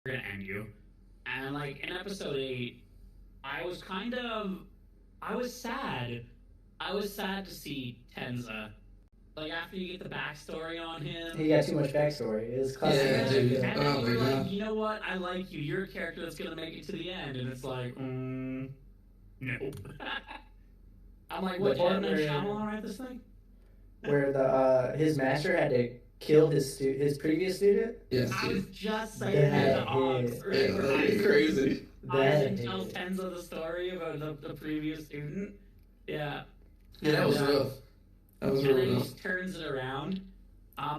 we're gonna end you. And like in episode 8, I was kind of I was sad. I was sad to see Tenza. Like after you get the backstory on He him. got too much backstory. It was classic Yeah, Yeah, Tenzo dude. kill. and then Oh my you're like, god. you know what? I like you. You're a character that's gonna make it to the end, and it's like, nope. I'm like, The what? Did part M Night where Shyamalan write this thing? the his master had to kill his previous student. Yeah. I was just saying That that to Ox. is Yeah, that'd be crazy. Isaac That tells is. Tenzo the story about the previous student. Yeah. Yeah, that was And, rough. That was And then really he rough. just turns it around.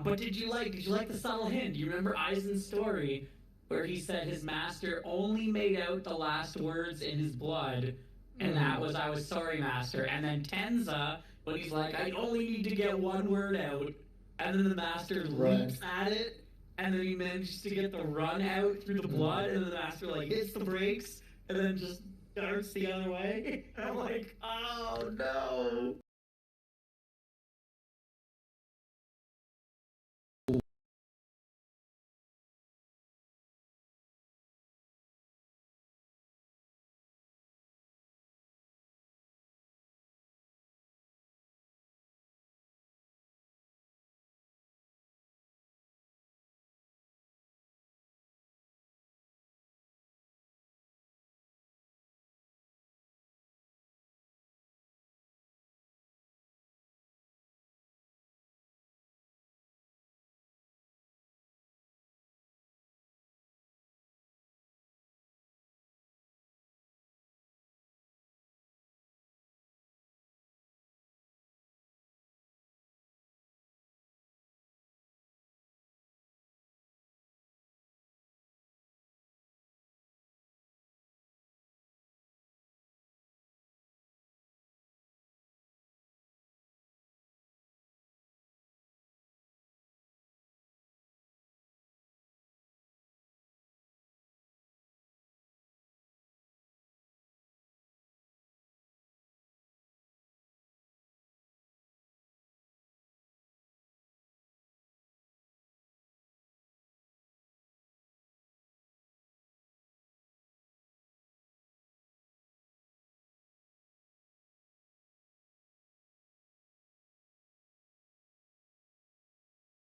But did you like the subtle hint? Do you remember Aizen's story where he said his master only made out the last words in his blood, and that was "I was sorry, master." And then Tenza, when he's like, "I only need to get one word out," and then the master Run. leaps at it, and then he manages to get the run out through the blood, and then the master like hits the brakes, and then just darts the other way. And I'm like, oh no.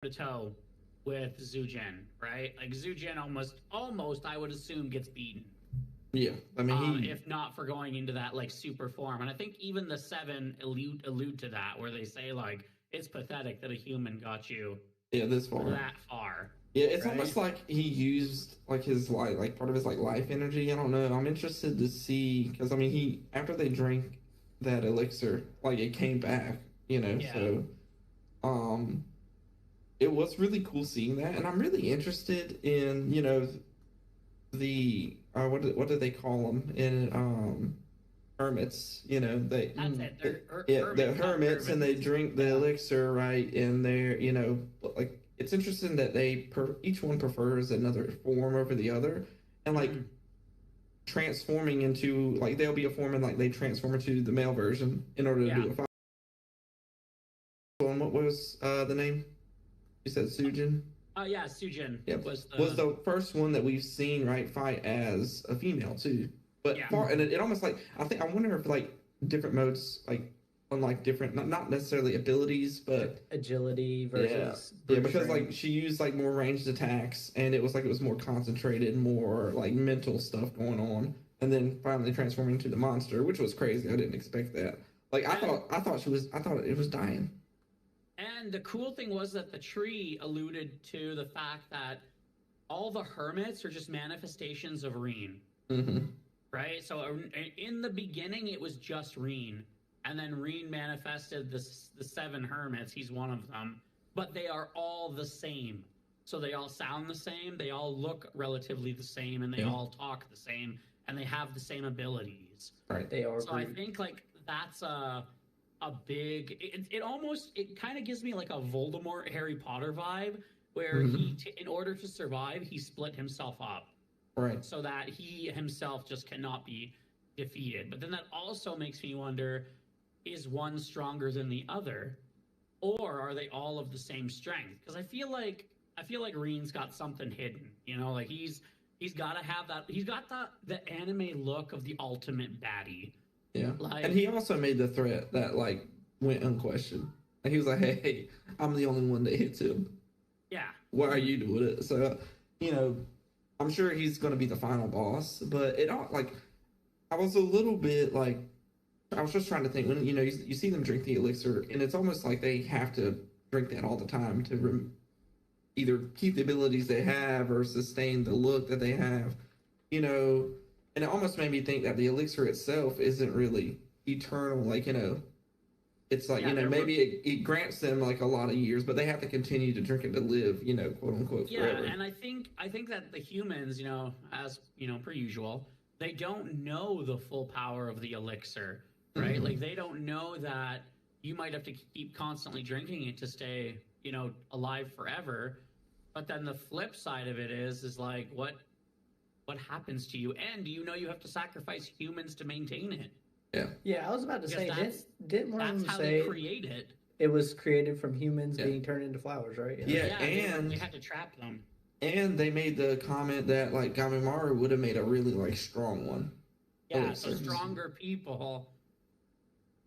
To toe with Zujin, right? Like Zujin almost I would assume gets beaten. Yeah, I mean he. If not for going into that like super form. And I think even the seven allude to that where they say like it's pathetic that a human got you Yeah, this far. that far. Yeah, it's Right? almost like he used like his like part of his like life energy. I don't know. I'm interested to see because I mean he after they drank that elixir, like it came back. Yeah. So it was really cool seeing that, and I'm really interested in the what do they call them in hermits? They That's it. yeah, the Hermits, not hermits, and they hermits. drink the Yeah. elixir, right? And they're, like it's interesting that each one prefers another form over the other, and like transforming into like they'll be a form and like they transform into the male version in order to Yeah. do a fight. And what was the name? You said Sujin. Yeah, Sujin Yeah, was was the first one that we've seen right fight as a female too. But Yeah. and it almost like I wonder if like different modes like unlike different not necessarily abilities but Agility versus yeah because like she used like more ranged attacks and it was more concentrated, more like mental stuff going on, and then finally transforming into the monster, which was crazy. I didn't expect that. Like I thought it was dying. And the cool thing was that the tree alluded to the fact that all the hermits are just manifestations of Reen, Mm-hmm. right? So in the beginning, it was just Reen, and then Reen manifested the seven hermits. He's one of them, but they are all the same. So they all sound the same, they all look relatively the same, and they Yeah. all talk the same, and they have the same abilities. Right. they are. So I think like that's a big it kind of gives me like a Voldemort Harry Potter vibe where in order to survive he split himself up Right. so that he himself just cannot be defeated. But then that also makes me wonder, is one stronger than the other, or are they all of the same strength? Because I feel like Reen's got something hidden, like He's got to have that. He's got the anime look of the ultimate baddie. Yeah. Like, And he also made the threat that like went unquestioned. And he was like, "Hey, I'm the only one that hits him. yeah. Why are you doing it?" So, you know, I'm sure he's going to be the final boss. But it all like, I was a little bit like, I was just trying to think when you see them drink the elixir, and it's almost like they have to drink that all the time to either keep the abilities they have or sustain the look that they have, and it almost made me think that the elixir itself isn't really eternal. Like, it's like, maybe it grants them like a lot of years, but they have to continue to drink it to live, quote unquote, forever. Yeah, and I think that the humans, as per usual, they don't know the full power of the elixir, right? Mhm. Like, they don't know that you might have to keep constantly drinking it to stay, alive forever. But then the flip side of it is like what happens to you, and you have to sacrifice humans to maintain it. Yeah, I was about to say, Because didn't one of That's them how say they create it. it was created from humans Yeah. being turned into flowers, right? Yeah, they and had to trap them. and they made the comment that like Gamimaru would have made a really like strong one. Yeah, Oh, so sorry. stronger people.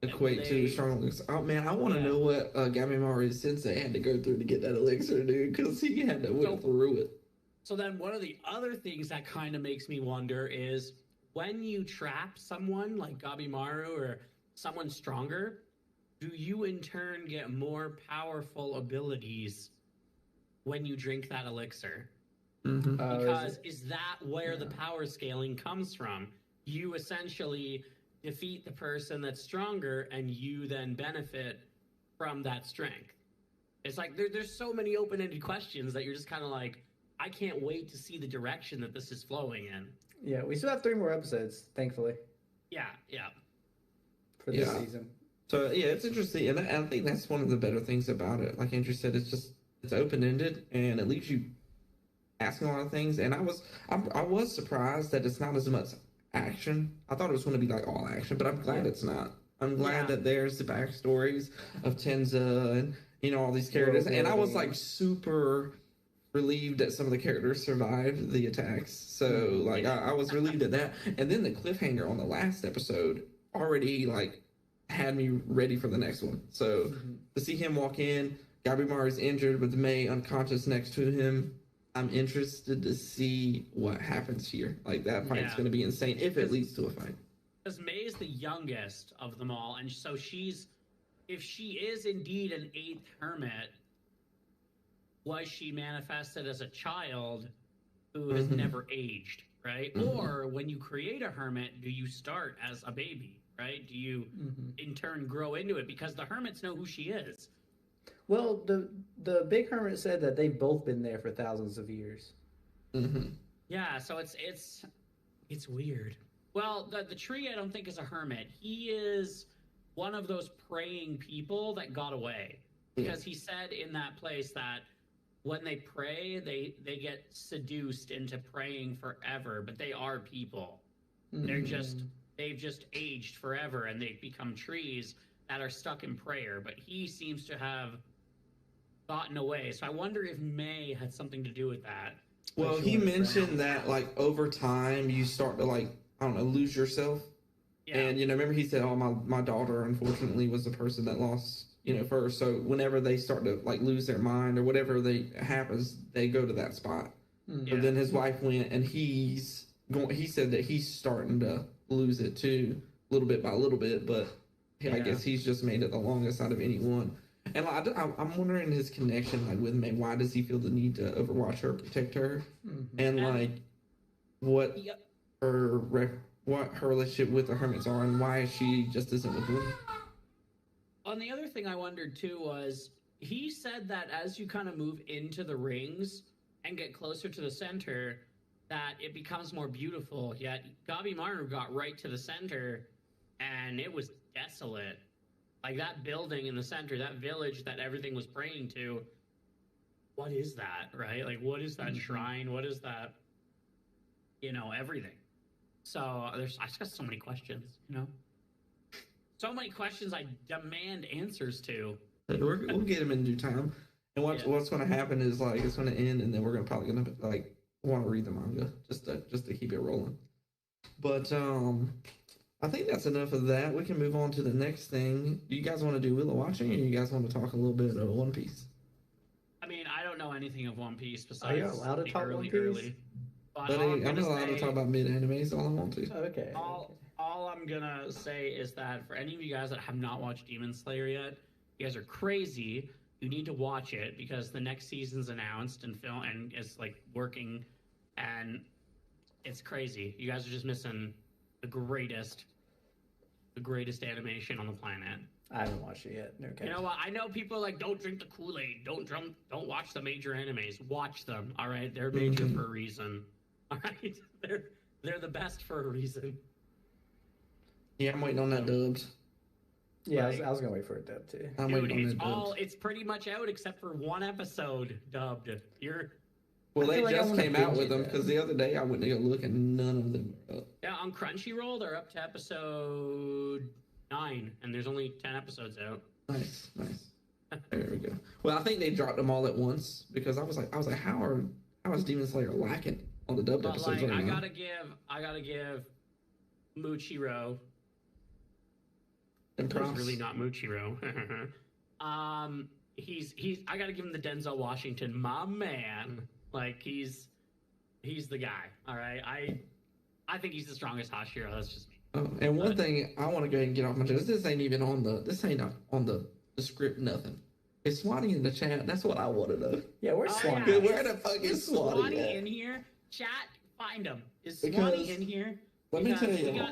Equate They- to strong elixir. Oh man, I want to Yeah. know what Gamimaru's sensei had to go through to get that elixir, dude, because he had to went through it. So then one of the other things that kind of makes me wonder is when you trap someone like Gabimaru or someone stronger, do you in turn get more powerful abilities when you drink that elixir? Mm-hmm. Because is that where the power scaling comes from? You essentially defeat the person that's stronger, and you then benefit from that strength. It's like there's so many open-ended questions that you're just kind of like, I can't wait to see the direction that this is flowing in. Yeah, we still have 3 more episodes, thankfully, Yeah. for this Yeah. season. So yeah, it's interesting, and I think that's one of the better things about it. Like Andrew said, it's open ended, and it leaves you asking a lot of things. And I was surprised that it's not as much action. I thought it was going to be like all action, but I'm glad it's not. I'm glad that there's the backstories of Tenza and all these characters, and I was like super relieved that some of the characters survived the attacks. So like I was relieved at that, and then the cliffhanger on the last episode already like had me ready for the next one. So to see him walk in, Gabimaru is injured with May unconscious next to him. I'm interested to see what happens here. Like that fight's going to be insane if it leads to a fight. Because May is the youngest of them all, and so if she is indeed an 8th hermit, was she manifested as a child who has never aged, right? Or when you create a hermit, do you start as a baby, right? Do you in turn grow into it? Because the hermits know who she is. Well, the big hermit said that they've both been there for thousands of years. Mm-hmm. Yeah, so it's weird. Well, the tree I don't think is a hermit. He is one of those praying people that got away. Because he said in that place that when they pray, they get seduced into praying forever, but they are people. They've just aged forever, and they've become trees that are stuck in prayer. But he seems to have gotten away. So I wonder if May had something to do with that. Well, Like he she went mentioned around. that like over time you start to like, I don't know, lose yourself. Yeah. And remember he said, "Oh, my daughter unfortunately was the person that lost, first." So whenever they start to like lose their mind or whatever happens, they go to that spot. Yeah. But then his wife went, and he said that he's starting to lose it too, little bit by little bit. But I guess he's just made it the longest out of anyone. And like, I'm wondering his connection like with May. Why does he feel the need to overwatch her, protect her, and like what her relationship with the hermits are, and why she just isn't with them? On the other thing I wondered too was he said that as you kind of move into the rings and get closer to the center, that it becomes more beautiful. Yet Gabimaru got right to the center, and it was desolate. Like that building in the center, that village that everything was praying to. What is that, right? Like, what is that shrine? What is that? Everything. So I just got so many questions. So many questions I demand answers to. We'll get him in due time. And what's going to happen is like it's going to end, and then we're probably going to like want to read the manga just to keep it rolling. But I think that's enough of that. We can move on to the next thing. Do you guys want to do Wheel of Watching, or you guys want to talk a little bit of One Piece? I mean, I don't know anything of One Piece Are besides you allowed to the talk early, One Piece? early. But But all I'm not gonna allowed to say- talk about mid animes. All I want to. Okay. All I'm gonna say is that for any of you guys that have not watched Demon Slayer yet, you guys are crazy. You need to watch it because the next season's announced and film and it's like working, and it's crazy. You guys are just missing the greatest animation on the planet. I haven't watched it yet. Okay. You know what? I know people are like, don't drink the Kool-Aid, don't watch the major animes. Watch them, all right? They're major for a reason, all right? They're the best for a reason. Yeah, I'm waiting on that dubbed. Yeah, Like- I was gonna wait for it dub too. I'm Dude, waiting on that dubbed. it's pretty much out except for one episode dubbed. Well, I they feel like I just wanna came out binge with it, them though. because the other day I went to go look and none of them were up. Yeah, on Crunchyroll they're up to episode 9 and there's only 10 episodes out. Nice. There we go. Well, I think they dropped them all at once because I was like, how is Demon Slayer lacking on the dubbed But episodes like right I now? gotta give Muchiro. And Who's props. really not Muchiro. He's I gotta give him the Denzel Washington, my man. Like he's the guy. All right, I think he's the strongest Hashira. That's just me. Oh, and one thing I want to go ahead and get off my chest. This ain't even on the script. Nothing. Is Swati in the chat? That's what I want to know. Yeah, where's Oh, Swan? yeah. Where the fuck is Swati Swati at? in here? Chat, find him. Is Because- Swati in here? Let me Because tell you.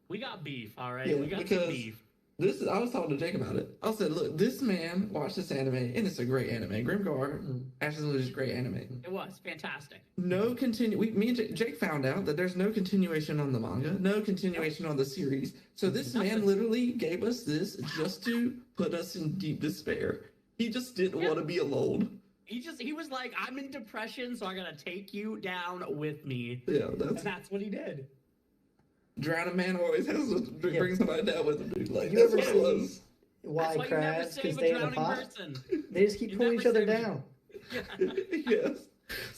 we got beef. All right, Yeah, we got because- some beef. I was talking to Jake about it. I said, look, this man watched this anime, and it's a great anime. Grimgar, Ashes of is a great anime. It was fantastic. No me and Jake found out that there's no continuation on the manga, no continuation on the series. So this man Nothing. literally gave us this just to put us in deep despair. He just didn't want to be alone. He was like, I'm in depression, so I gotta take you down with me. Yeah, And that's what he did. Drowning man always has to bring somebody down with him, dude. Like, You that's ever what it was. see why That's why you never crabs can save a stay in a drowning pot? person. They just keep You pulling never each other save a- down. Yes.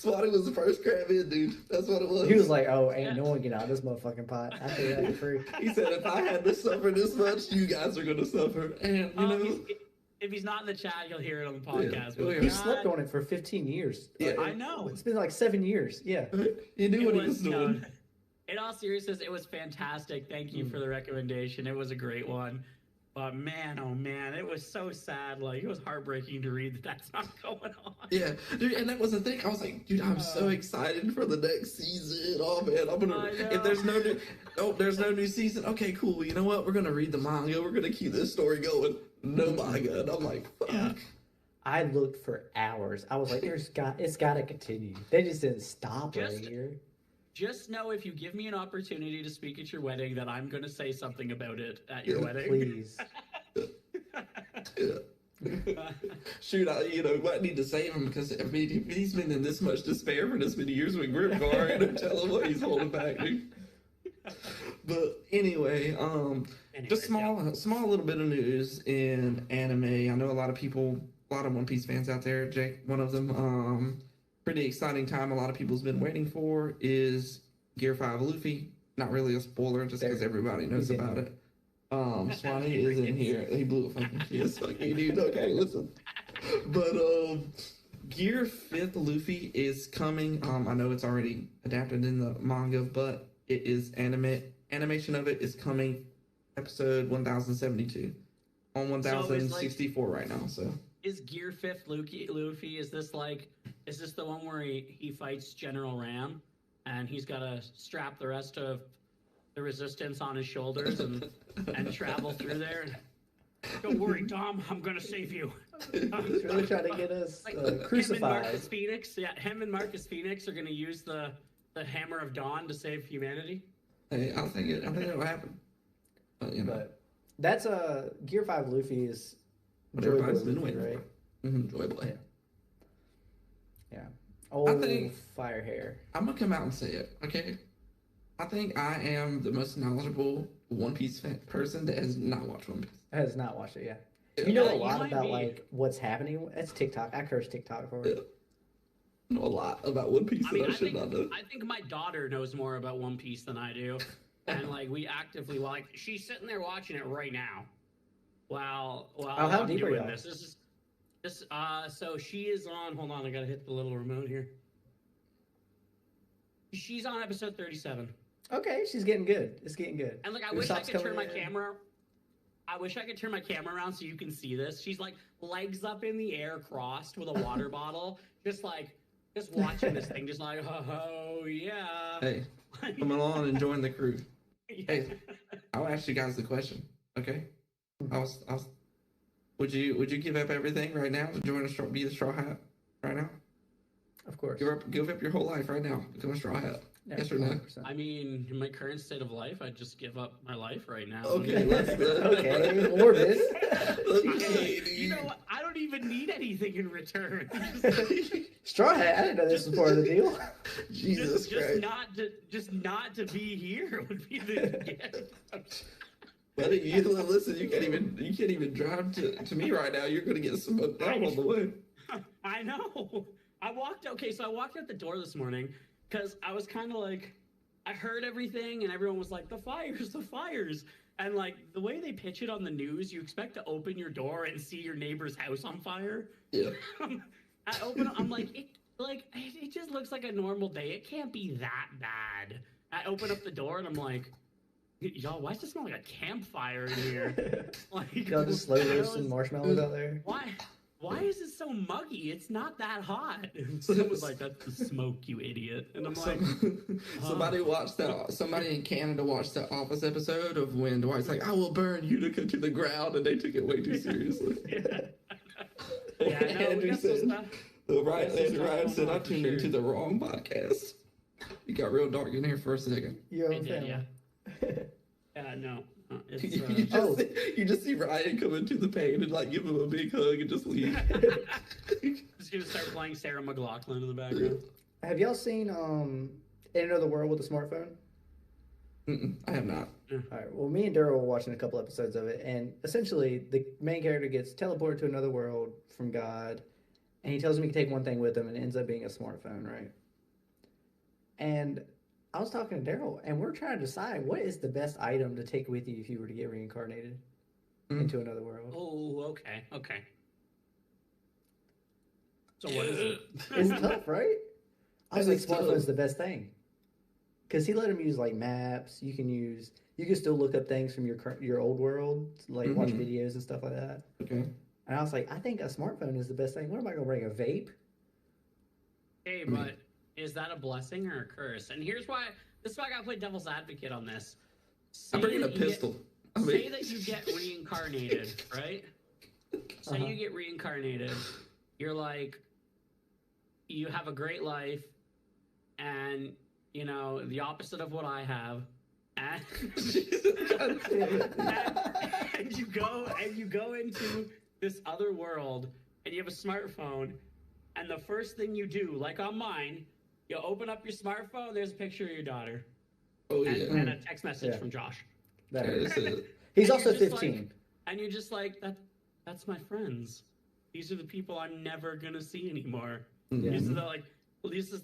Swati was the first crab in, dude. That's what it was. He was like, "Oh, ain't Yeah. no one get out of this motherfucking pot. I feel that for free." He said, if I had to suffer this much, you guys are going to suffer. And, you know, If he's not in the chat, you'll hear it on the podcast. Yeah. But He He God, slept on it for 15 years. Yeah. I know. It's been like 7 years. Yeah. he knew It what he was doing. In all seriousness, it was fantastic. Thank you for the recommendation. It was a great one. But man, oh man, it was so sad. Like, it was heartbreaking to read that that's not going on. Yeah, dude, and that was the thing. I was like, dude, I'm so excited for the next season. Oh man, I'm gonna. I know. If there's no new season. Okay, cool. You know what? We're gonna read the manga. We're gonna keep this story going. No manga, and I'm like, fuck. Yeah. I looked for hours. I was like, it's got to continue. They just didn't stop right Just- here. Just know if you give me an opportunity to speak at your wedding, that I'm going to say something about it at your Yeah, wedding. Please. Yeah. Shoot, I might need to save him because I mean, if he's been in this much despair for this many years with Grimgar, and tell him what he's holding back, dude. But anyway, Anyways, just small little bit of news in anime. I know a lot of One Piece fans out there. Jake, one of them. Pretty exciting time. A lot of people's been waiting for is Gear 5 Luffy. Not really a spoiler, just because everybody knows He's in about here. it. Swanee is in here. He blew a fucking kiss. Fucking dude. Okay, listen. But Gear 5th Luffy is coming. I know it's already adapted in the manga, but it is animation of it is coming episode 1072 on 1064 right now. So Is Gear 5th Luffy, is this the one where he fights General Ram and he's got to strap the rest of the resistance on his shoulders and travel through there? Don't worry, Dom, I'm going to save you. He's really trying to get us Him and crucified. Marcus Phoenix, him and Marcus Phoenix are going to use the Hammer of Dawn to save humanity. hey, I think it'll happen. But But that's Gear 5 Luffy is what Joy everybody's Boy been Luffy, waiting right? for. Joy Boy. Yeah. Old think- fire hair. I'm gonna come out and say it, okay? I think I am the most knowledgeable One Piece person that has not watched One Piece. Has not watched it yet. Yeah. You know Yeah, a you lot might about be. like what's happening. That's TikTok. I curse TikTok for it. know a lot about One Piece I mean, that I should not know. I think my daughter knows more about One Piece than I do, and like we actively like she's sitting there watching it right now. While how I'm deep are doing y'all? this. So she is on. Hold on, I gotta hit the little remote here. She's on episode 37. Okay, she's getting good. It's getting good. And like, I Your wish I socks could turn my coming in. camera. I wish I could turn my camera around so you can see this. She's like legs up in the air, crossed with a water bottle, just watching this thing, just like, oh yeah. Hey, come along and join the crew. Hey, I'll ask you guys the question. Okay, I was. Would you give up everything right now to join be a straw hat right now? Of course. Give up your whole life right now. Become a straw hat. Yeah, Yes or no? 100%. I mean, in my current state of life, I'd just give up my life right now. Okay, let's. Okay, morbid. Okay, You know what? I don't even need anything in return. Straw hat. I didn't know this was part of the deal. Jesus Christ. just not to be here would be the gift. Buddy, you listen. You can't even drive to me right now. You're gonna get smoked out on the way. I know. I walked out the door this morning because I was kind of like, I heard everything and everyone was like, the fires. And like the way they pitch it on the news, you expect to open your door and see your neighbor's house on fire. Yeah. I'm like, it just looks like a normal day. It can't be that bad. I open up the door and I'm like, y'all, why does it smell like a campfire in here? Like, Y'all just slow roasting marshmallows out there. Why is it so muggy? It's not that hot. Someone was like, that's the smoke, you idiot. And I'm like, Somebody in Canada watched the Office episode of when Dwight's like, "I will burn Utica to the ground," and they took it way too seriously. yeah, no, Andrew said, Ryan said, "I tuned sure. into the wrong podcast." You got real dark in here for a second. Your I own did, family. yeah. No. It's, You just see Ryan come into the pain and like give him a big hug and just leave. just gonna start playing Sarah McLaughlin in the background. Have y'all seen In Another World with a Smartphone? I have not. All right. Well, me and Daryl were watching a couple episodes of it, and essentially the main character gets teleported to another world from God, and he tells him he can take one thing with him, and it ends up being a smartphone, right? And I was talking to Daryl, and we're trying to decide what is the best item to take with you if you were to get reincarnated into another world. Oh, okay. So what is it? It's tough, right? I was like, It's tough. smartphone's the best thing. Because he let him use like maps. You can still look up things from your old world, like watch videos and stuff like that. Okay. And I was like, I think a smartphone is the best thing. What am I gonna bring? A vape? Hey, but is that a blessing or a curse? And this is why I gotta play devil's advocate on this. I'm bringing a Say that you pistol. Say that you get reincarnated, right? Say you get reincarnated. You're like, you have a great life, and you know the opposite of what I have, and and you go into this other world, and you have a smartphone, and the first thing you do, like on mine, you open up your smartphone. There's a picture of your daughter, Oh and, yeah. and a text message Yeah. from Josh. That Yeah, hurts. this is- He's And also you're just 15. And you're just like, that's my friends. These are the people I'm never gonna see anymore. Yeah. These are the, like,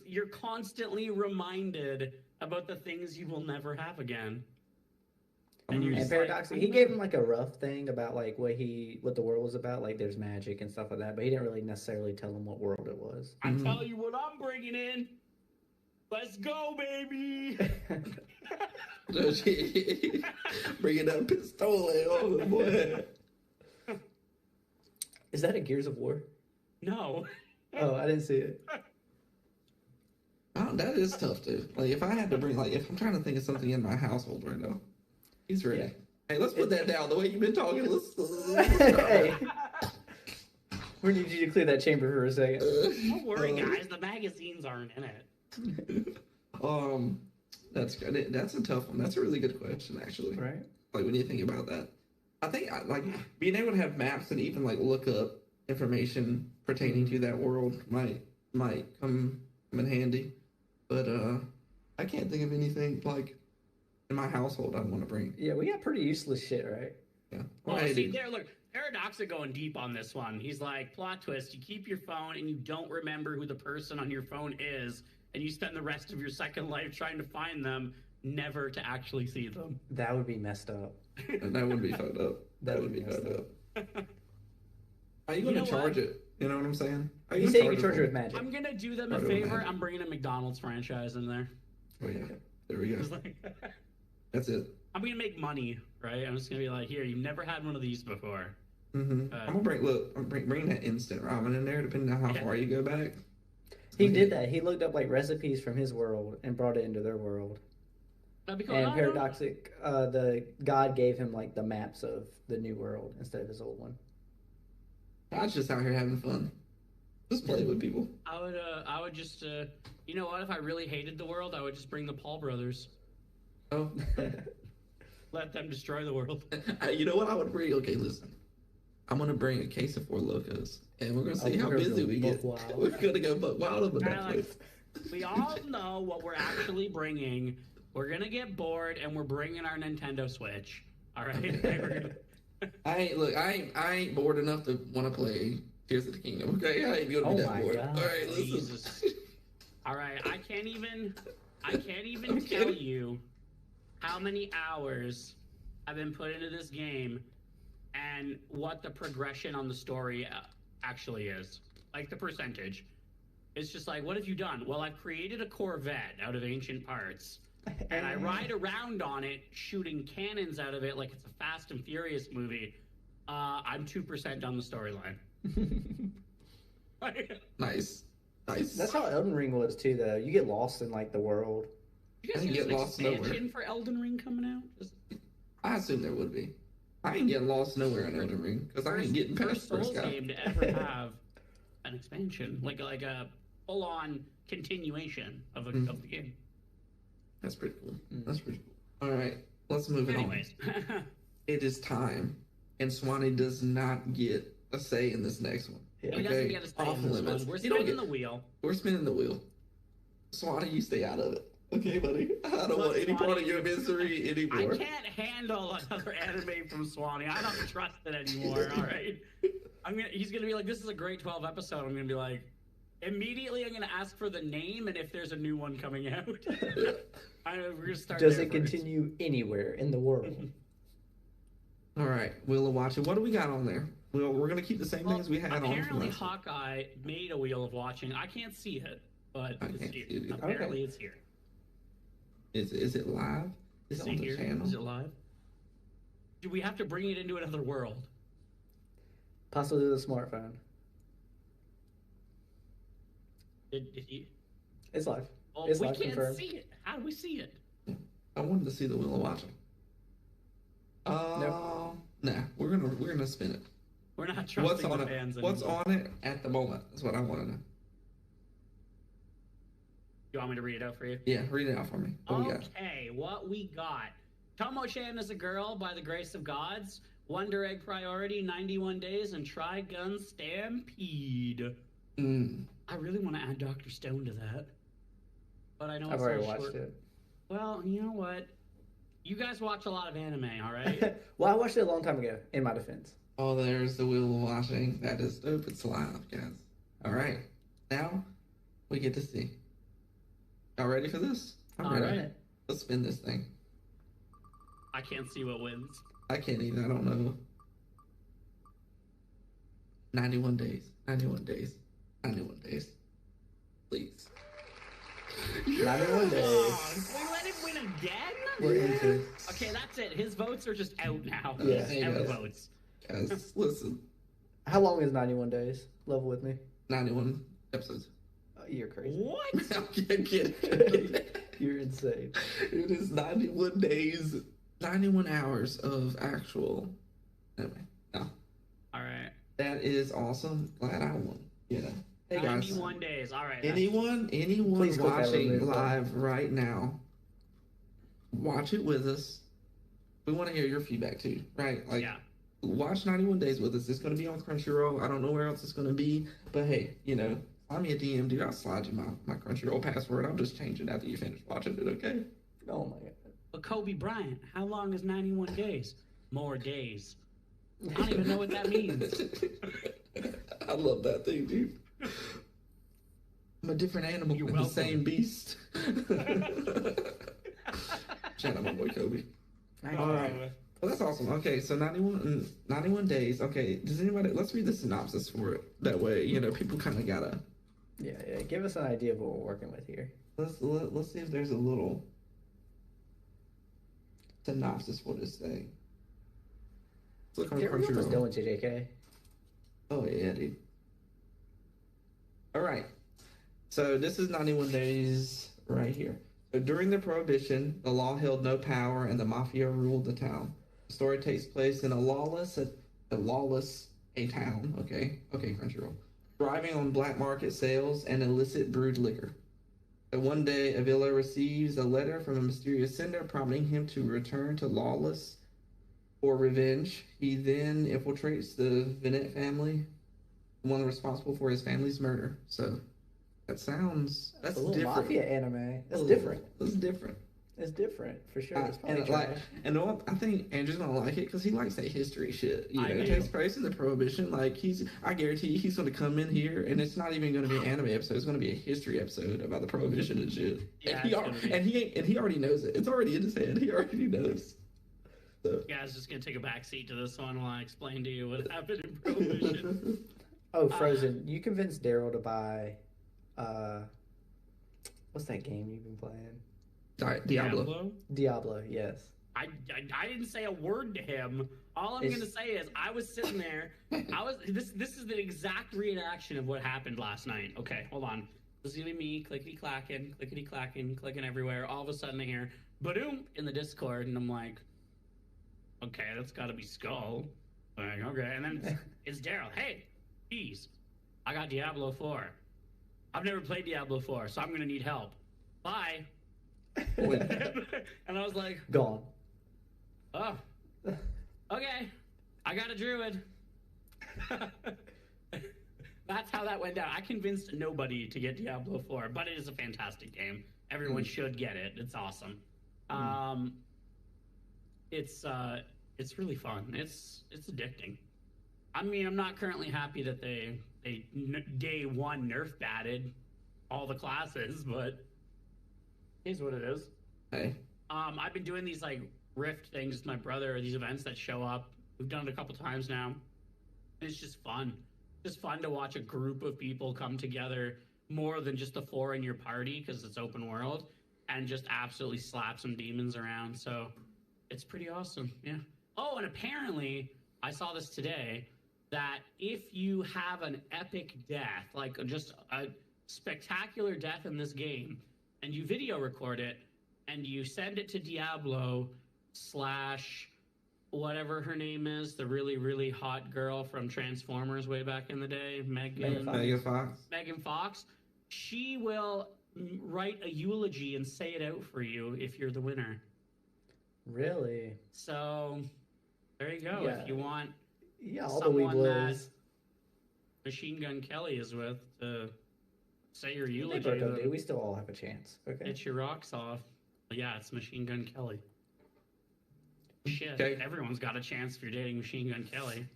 you're constantly reminded about the things you will never have again. And you're And just like, paradoxically, he gave him like a rough thing about like what the world was about, like there's magic and stuff like that, but he didn't really necessarily tell him what world it was. I tell you what I'm bringing in. Let's go, baby. Bringing that pistol, oh boy. Is that a Gears of War? No. Oh, I didn't see it. Oh, that is tough, dude. Like, if I had to bring, like, if I'm trying to think of something in my household right now, he's ready. Yeah. Hey, let's put that down. The way you've been talking, let's Hey, we need you to clear that chamber for a second. Don't worry, guys. The magazines aren't in it. That's good. That's a tough one. That's a really good question, actually. Right? Like, when you think about that, I think like being able to have maps and even like look up information pertaining to that world might come in handy. But I can't think of anything like in my household I want to bring. Yeah, we got pretty useless shit, right? Yeah. Oh, Hey, see, dude. there, look. Paradoxic going deep on this one. He's like, plot twist, you keep your phone and you don't remember who the person on your phone is, and you spend the rest of your second life trying to find them, never to actually see them. That would be messed up. And that would be fucked up. That would be messed fucked up. How you gonna know charge what? it? You know what I'm saying? How You gonna say you can it charge for? it with magic. I'm gonna do them a I don't favor. imagine. I'm bringing a McDonald's franchise in there. Oh yeah, there we go. It's like, That's it. I'm gonna make money, right? I'm just gonna be like, here, you've never had one of these before. I'm gonna bring that instant ramen in there, depending on how Yeah. far you go back. He did that. He looked up like recipes from his world and brought it into their world. That'd be cool. And No, no. Paradoxic, the god gave him like the maps of the new world instead of his old one. I was just out here having fun, just playing with people. I would just, you know what? If I really hated the world, I would just bring the Paul brothers. Oh, Let them destroy the world. you know what I would bring? Okay, listen. I'm gonna bring a case of Four Locos, and we're gonna see Oh, how we're gonna busy go we buck get. wild. We're gonna go buck wild over that Kinda place. We all know what we're actually bringing. We're gonna get bored, and we're bringing our Nintendo Switch. All right. We're gonna- I ain't bored enough to want to play Tears of the Kingdom. Okay, I ain't gonna be Oh that my bored. God. All right, listen. Jesus. All right. I can't even I'm tell kidding. you how many hours I've been put into this game and what the progression on the story actually is. Like the percentage. It's just like, what have you done? Well, I've created a Corvette out of ancient parts, and I ride around on it shooting cannons out of it like it's a Fast and Furious movie. I'm 2% on the storyline. Nice. That's how Elden Ring was too, though. You get lost in like the world. You guys I think get there's an lost nowhere. expansion for Elden Ring coming out? Just I assume there would be. I ain't getting lost nowhere in Elden Ring because I ain't getting past first the first Souls guy. game to ever have an expansion, like a full-on continuation of Mm-hmm. of the game. That's pretty cool. That's pretty cool. All right, let's move it Anyways, on. It is time, and Swanee does not get a say in this next one. he Yeah. doesn't Okay, get a say off in this limits. one. We're You don't spinning get- the wheel. We're spinning the wheel. Swanee, you stay out of it. Okay, buddy? I don't Look, want any part of Swanee, your misery I anymore. can't handle another anime from Swanee. I don't trust it anymore. All right, he's gonna be like, "This is a great 12 episode." I'm gonna be like, immediately, I'm gonna ask for the name and if there's a new one coming out. We're gonna start. Does there it first. continue anywhere in the world? All right, Wheel of Watching. What do we got on there? We're going to keep the same Well, things we had on from apparently, last week. Hawkeye made a Wheel of Watching. I can't see it, but I it's can't here. see it either. Apparently, it's here. Is it live? Is Is it it on the here? channel? Is it live? Do we have to bring it into another world? Possibly the smartphone. Did he? It's live. Well, It's we live can't confirmed. see it. How do we see it? I wanted to see the Wheel of Watching. Nah, we're gonna spin it. We're not trusting What's on the it? fans What's anymore. on it at the moment? Is what I want to know. You want me to read it out for you? Yeah, read it out for me. What we got? Okay, what we got. Tomo-chan is a girl by the grace of gods. Wonder Egg Priority, 91 Days, and Trigun Stampede. I really want to add Dr. Stone to that. But I know I've it's already so watched short. it. Well, you know what? You guys watch a lot of anime, all right? Well, I watched it a long time ago, in my defense. Oh, there's the Wheel of Watching. That is dope. It's live, guys. All right, now we get to see. Y'all ready for this? I'm All ready. right. Let's spin this thing. I can't see what wins. I can't even. I don't know. 91 days. 91 days. 91 days. Please. 91 days. Oh, we let him win again? We're into. Okay, that's it. His votes are just out now. Yeah. He's out Yes. votes. Guys, listen. How long is 91 days? Level with me. 91 episodes. You're crazy. What? I'm kidding. You're insane. It is 91 days, 91 hours of actual. Anyway, no. All right. That is awesome. Glad I won. You know. Hey guys. 91 days. All right. that's- Anyone Please click that watching remove button. live right now, watch it with us. We want to hear your feedback too, right? Like, Yeah. watch 91 Days with us. It's going to be on Crunchyroll. I don't know where else it's going to be, but hey, you know, slide me a DM, dude. I'll slide you my Crunchyroll password. I'll just change it after you finish watching it, okay? Oh my god. But Kobe Bryant, how long is 91 days? More days. I don't even know what that means. I love that thing, dude. I'm a different animal, You're but the welcome. same beast. Shout out my boy Kobe. All right. Well, that's awesome. Okay, so 91 days. Okay, does anybody? Let's read the synopsis for it. That way, people kind of gotta. Yeah. Give us an idea of what we're working with here. Let's see if there's a little synopsis for this thing. Let's look on What was Crunchyroll. going to JK? Oh yeah, dude. All right. So this is 91 days right here. So during the Prohibition, the law held no power and the mafia ruled the town. The story takes place in a lawless town. Okay, Crunchyroll. Thriving on black market sales and illicit brewed liquor. But one day, Avila receives a letter from a mysterious sender prompting him to return to Lawless for revenge. He then infiltrates the Venet family, the one responsible for his family's murder. So that's a little different. mafia anime. That's Oh, different. That's different. It's different for sure. It's probably And trash. I think Andrew's gonna like it because he likes that history shit. I It do. takes place in the Prohibition. Like I guarantee you, he's gonna come in here, and it's not even gonna be an anime episode. It's gonna be a history episode about the Prohibition and shit. Yeah, and he already knows it. It's already in his head. He already knows. So. You guys just gonna take a back seat to this one while I explain to you what happened in Prohibition. Oh, Frozen. You convinced Daryl to buy. What's that game you've been playing? Diablo. Diablo. Yes. I didn't say a word to him. All I'm It's- gonna say is I was sitting there. This is the exact reenaction of what happened last night. Okay, hold on. This is gonna be me clickety clacking, clicking everywhere. All of a sudden I hear badoom in the Discord, and I'm like, okay, that's got to be Skull. Like, okay, and then it's Daryl. Hey, geez, I got Diablo 4. I've never played Diablo 4, so I'm gonna need help. Bye. And I was like, Gone. oh, okay, I got a druid. That's how that went down. I convinced nobody to get Diablo 4, but it is a fantastic game. Everyone should get it. It's awesome. It's really fun. It's addicting. I mean, I'm not currently happy that they day one nerf batted all the classes, but here's what it is. Hey. I've been doing these like Rift things with my brother, these events that show up. We've done it a couple times now. It's just fun. Just fun to watch a group of people come together more than just the 4 in your party because it's open world and just absolutely slap some demons around. So it's pretty awesome. Yeah. Oh, and apparently I saw this today that if you have an epic death, like just a spectacular death in this game, and you video record it and you send it to Diablo / whatever her name is, the really, really hot girl from Transformers way back in the day, Megan Fox. Megan Fox. she will write a eulogy and say it out for you if you're the winner. Really? So there you go. Yeah. If you want Yeah, all the wee someone that blues. Machine Gun Kelly is with to say your They eulogy, broke up, then dude. We still all have a chance. Okay. get your rocks off. Yeah, it's Machine Gun Kelly. Shit, Okay. everyone's got a chance if you're dating Machine Gun Kelly.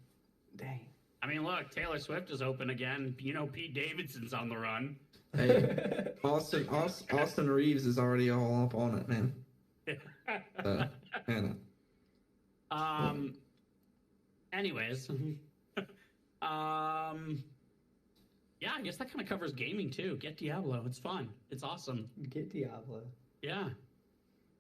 Dang. I mean, look, Taylor Swift is open again. You know, Pete Davidson's on the run. Hey, Austin Reeves is already all up on it, man. Man. Anyways, yeah, I guess that kind of covers gaming too. Get Diablo. It's fun. It's awesome. Get Diablo. Yeah.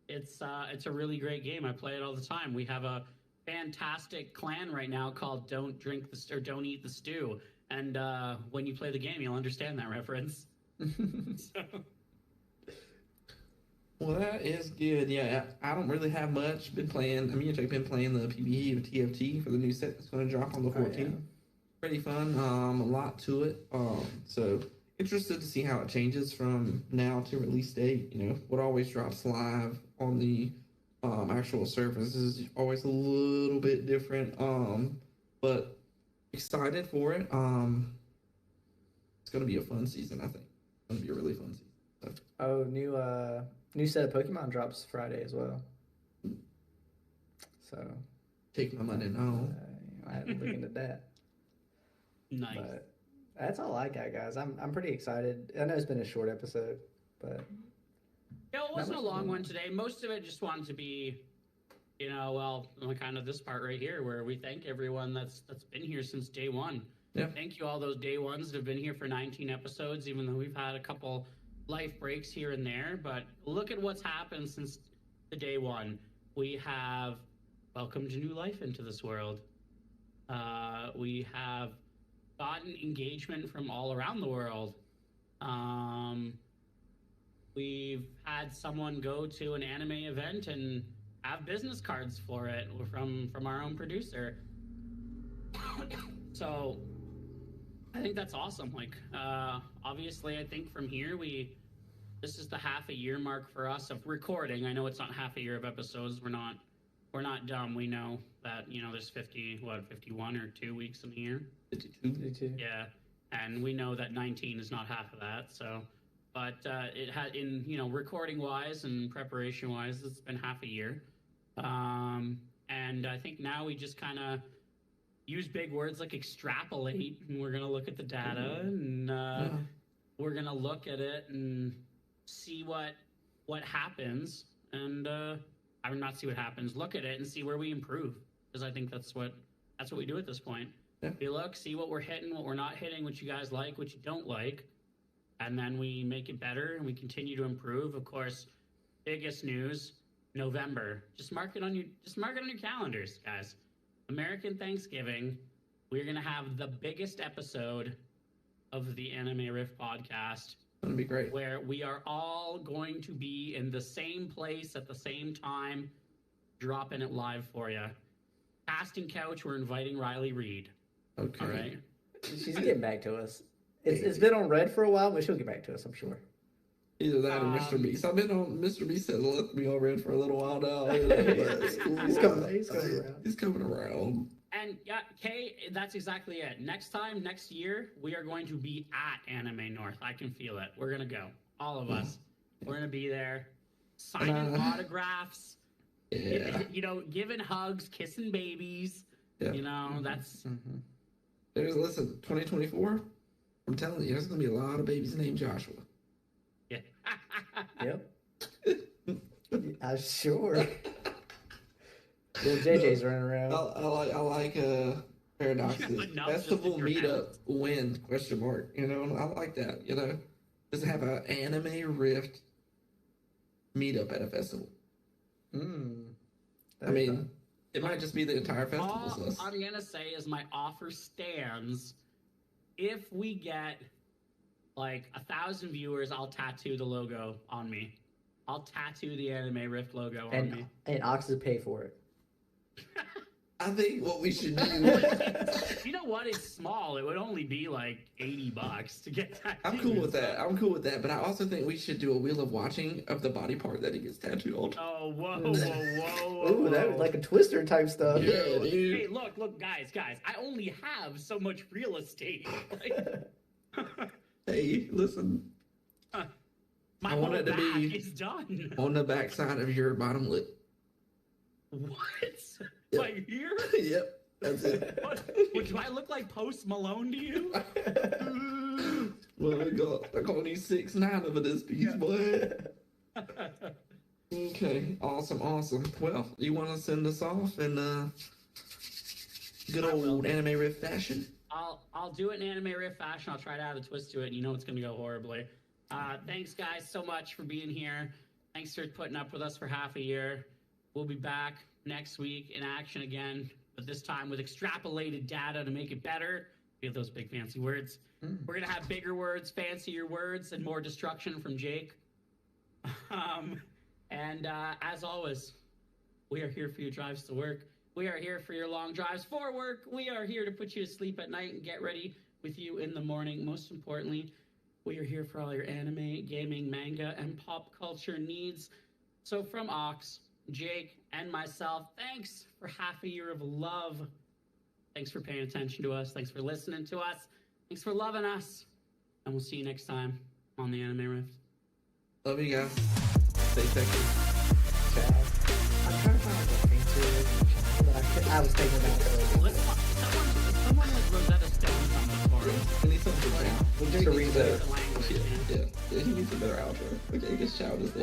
It's a really great game. I play it all the time. We have a fantastic clan right now called Don't Eat the Stew. And when you play the game, you'll understand that reference. So, Well, that is good. Yeah, I don't really have much. Been playing. Me and Jake been playing the PvE with TFT for the new set that's going to drop on the 14th. yeah. Pretty fun. A lot to it. So interested to see how it changes from now to release date. You know, what always drops live on the actual servers is always a little bit different. But excited for it. It's going to be a fun season. I think it's going to be a really fun season. So. Oh, new set of Pokemon drops Friday as well. So Take my money now. I had to look into that. Nice. But that's all I got, guys. I'm pretty excited. I know it's been a short episode, but Yeah, it wasn't a much long going one on. today. Most of it just wanted to be, kind of this part right here where we thank everyone that's been here since day one. Yeah. Thank you all those day ones that have been here for 19 episodes, even though we've had a couple life breaks here and there. But look at what's happened since the day one. We have welcomed new life into this world. We have gotten engagement from all around the world. We've had someone go to an anime event and have business cards for it from our own producer. So I think that's awesome. Like, obviously, I think from here this is the half a year mark for us of recording. I know it's not half a year of episodes. We're not dumb. We know that there's 51 or 2 weeks in a year. 52. Yeah, and we know that 19 is not half of that. So, but it had recording wise and preparation wise, it's been half a year. And I think now we just kind of use big words like extrapolate, and we're gonna look at the data and we're gonna look at it and see what happens, and I mean not see what happens, look at it and see where we improve, because I think that's what we do at this point. Yeah. We look, see what we're hitting, what we're not hitting, what you guys like, what you don't like, and then we make it better and we continue to improve. Of course, biggest news, November. Just mark it on your calendars, guys. American Thanksgiving, we're gonna have the biggest episode of the Anime Riff podcast, Gonna be great. where we are all going to be in the same place at the same time, dropping it live for you. Casting couch, we're inviting Riley Reed. Okay. All right. she's getting back to us. It's been on red for a while, but she'll get back to us, I'm sure. Either that or Mr. Beast. I've been on Mr. Beast has left me on red for a little while now. He's coming around. He's coming around. And yeah, Kay, that's exactly it. Next year, we are going to be at Anime North. I can feel it. We're gonna go, all of us. We're gonna be there, signing autographs. Yeah. Giving hugs, kissing babies. Yeah. That's Listen, 2024. I'm telling you, there's gonna be a lot of babies named Joshua. yeah. Yep. I'm sure. Little JJ's running around. I like paradoxes. Yeah, but Festival just in your meetup house. win ? I like that. Just have an anime rift meetup at a festival. I mean, it might just be the entire festival. All I'm gonna say is my offer stands. If we get like 1,000 viewers, I'll tattoo the logo on me. I'll tattoo the Anime Rift logo on me. And Oxes pay for it. I think what we should do. You know what? It's small. It would only be like $80 to get tattooed. I'm cool with that. But I also think we should do a wheel of watching of the body part that he gets tattooed on. Oh, whoa. Ooh, that was like a Twister type stuff. Yeah, dude. Hey, look, guys. I only have so much real estate. Hey, listen. My I want whole it to back be is done. on the back side of your bottom lip. What? Yep. Like here? Yep, that's it. What, do I look like Post Malone to you? Well, I got only 6'9" of this piece, boy. Okay, awesome. Well, you want to send us off in good old Anime Riff fashion? I'll do it in Anime Riff fashion. I'll try to add a twist to it. You know it's gonna go horribly. Thanks guys so much for being here. Thanks for putting up with us for half a year. We'll be back next week in action again, but this time with extrapolated data to make it better. We have those big fancy words. We're gonna have bigger words, fancier words, and more destruction from Jake. And as always, we are here for your drives to work. We are here for your long drives for work. We are here to put you to sleep at night and get ready with you in the morning. Most importantly, we are here for all your anime, gaming, manga, and pop culture needs. So from Ox, Jake, and myself, thanks for half a year of love. Thanks for paying attention to us. Thanks for listening to us. Thanks for loving us. And we'll see you next time on the Anime Rift. Love you guys. Stay sexy. I'm trying to find a link to it, but I was thinking about it. Let's We need something now. Teresa. Language, man. Yeah, he needs a better outro. Okay, I guess Child is there.